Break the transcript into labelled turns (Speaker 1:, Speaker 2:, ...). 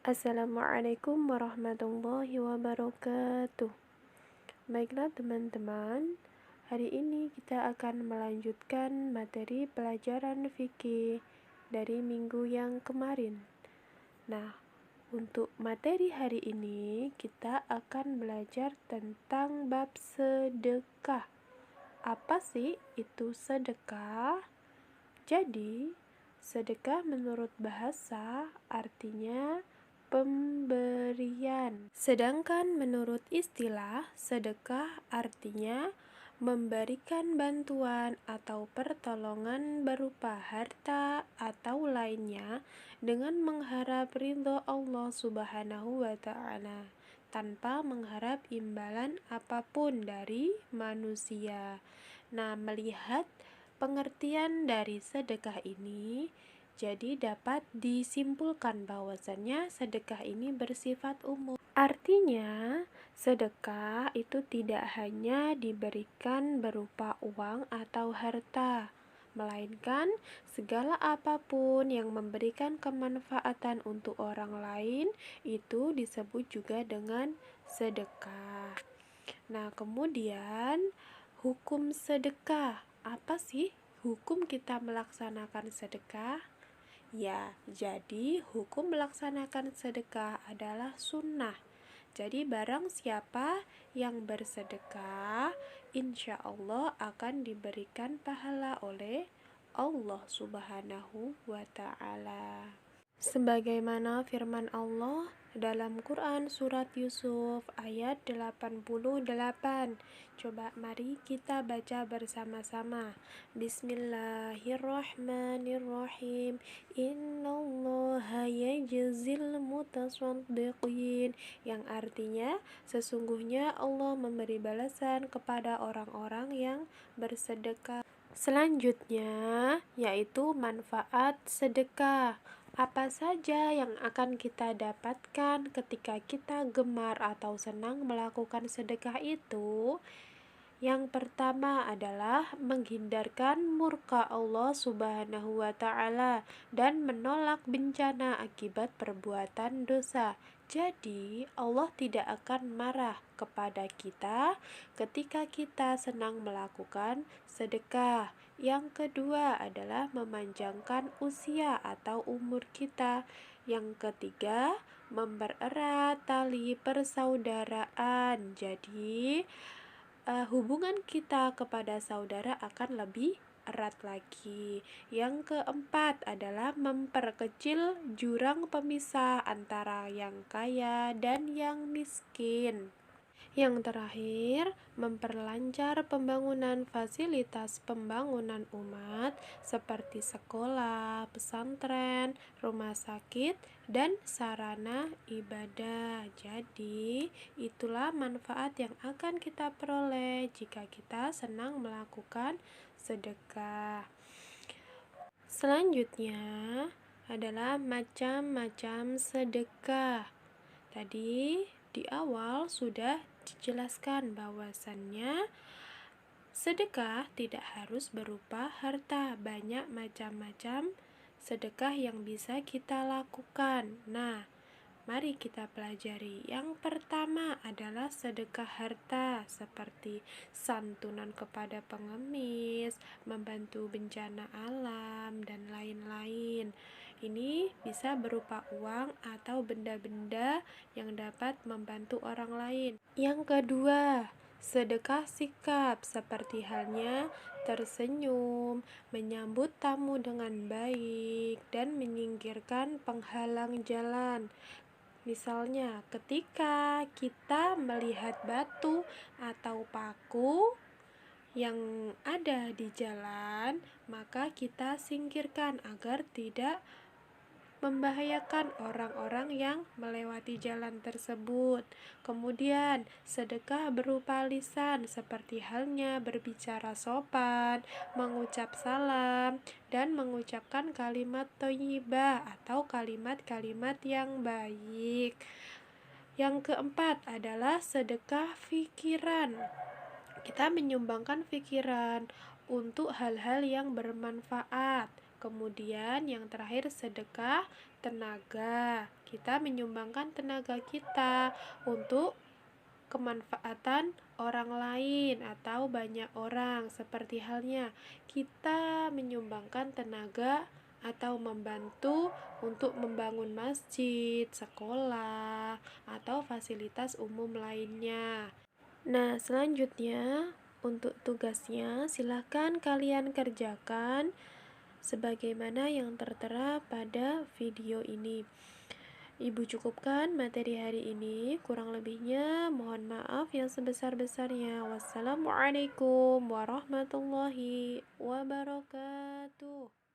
Speaker 1: Assalamualaikum warahmatullahi wabarakatuh. Baiklah teman-teman, hari ini kita akan melanjutkan materi pelajaran fikih dari minggu yang kemarin. Nah, untuk materi hari ini kita akan belajar tentang bab sedekah. Apa sih itu sedekah? Jadi, sedekah menurut bahasa artinya pemberian. Sedangkan menurut istilah, sedekah artinya memberikan bantuan atau pertolongan berupa harta atau lainnya dengan mengharap ridho Allah Subhanahu wa Ta'ala, tanpa mengharap imbalan apapun dari manusia. Nah, melihat pengertian dari sedekah ini, jadi dapat disimpulkan bahwasannya sedekah ini bersifat umum. Artinya, sedekah itu tidak hanya diberikan berupa uang atau harta, melainkan segala apapun yang memberikan kemanfaatan untuk orang lain itu disebut juga dengan sedekah. Nah, kemudian hukum sedekah. Apa sih hukum kita melaksanakan sedekah? Ya, jadi hukum melaksanakan sedekah adalah sunnah. Jadi barang siapa yang bersedekah, insya Allah akan diberikan pahala oleh Allah Subhanahu wa Ta'ala. Sebagaimana firman Allah dalam Quran surat Yusuf ayat 88. Coba mari kita baca bersama-sama. Bismillahirrahmanirrahim. Innallaha yajzil mutasaddiqin, yang artinya sesungguhnya Allah memberi balasan kepada orang-orang yang bersedekah. Selanjutnya yaitu manfaat sedekah. Apa saja yang akan kita dapatkan ketika kita gemar atau senang melakukan sedekah itu? Yang pertama adalah menghindarkan murka Allah Subhanahu wa Ta'ala dan menolak bencana akibat perbuatan dosa. Jadi, Allah tidak akan marah kepada kita ketika kita senang melakukan sedekah. Yang kedua adalah memanjangkan usia atau umur kita. Yang ketiga, mempererat tali persaudaraan. Jadi, hubungan kita kepada saudara akan lebih erat lagi. Yang keempat adalah memperkecil jurang pemisah antara yang kaya dan yang miskin. Yang terakhir, memperlancar pembangunan fasilitas pembangunan umat seperti sekolah, pesantren, rumah sakit, dan sarana ibadah. Jadi, itulah manfaat yang akan kita peroleh jika kita senang melakukan sedekah. Selanjutnya adalah macam-macam sedekah. Tadi di awal sudah dijelaskan bahwasannya sedekah tidak harus berupa harta, banyak macam-macam sedekah yang bisa kita lakukan. Nah, mari kita pelajari. Yang pertama adalah sedekah harta, seperti santunan kepada pengemis, membantu bencana alam, dan lain-lain. Ini bisa berupa uang atau benda-benda yang dapat membantu orang lain. Yang kedua, sedekah sikap, seperti halnya tersenyum, menyambut tamu dengan baik, dan menyingkirkan penghalang jalan. Misalnya, ketika kita melihat batu atau paku yang ada di jalan, maka kita singkirkan agar tidak membahayakan orang-orang yang melewati jalan tersebut. Kemudian, sedekah berupa lisan, seperti halnya berbicara sopan, mengucap salam, dan mengucapkan kalimat thayyibah atau kalimat-kalimat yang baik. Yang keempat adalah sedekah pikiran. Kita menyumbangkan pikiran untuk hal-hal yang bermanfaat. Kemudian yang terakhir sedekah tenaga. kita menyumbangkan tenaga kita untuk kemanfaatan orang lain atau banyak orang, seperti halnya kita menyumbangkan tenaga atau membantu untuk membangun masjid, sekolah, atau fasilitas umum lainnya. Nah, selanjutnya untuk tugasnya silahkan kalian kerjakan sebagaimana yang tertera pada video ini. Ibu cukupkan materi hari ini, kurang lebihnya mohon maaf yang sebesar-besarnya. Wassalamualaikum warahmatullahi wabarakatuh.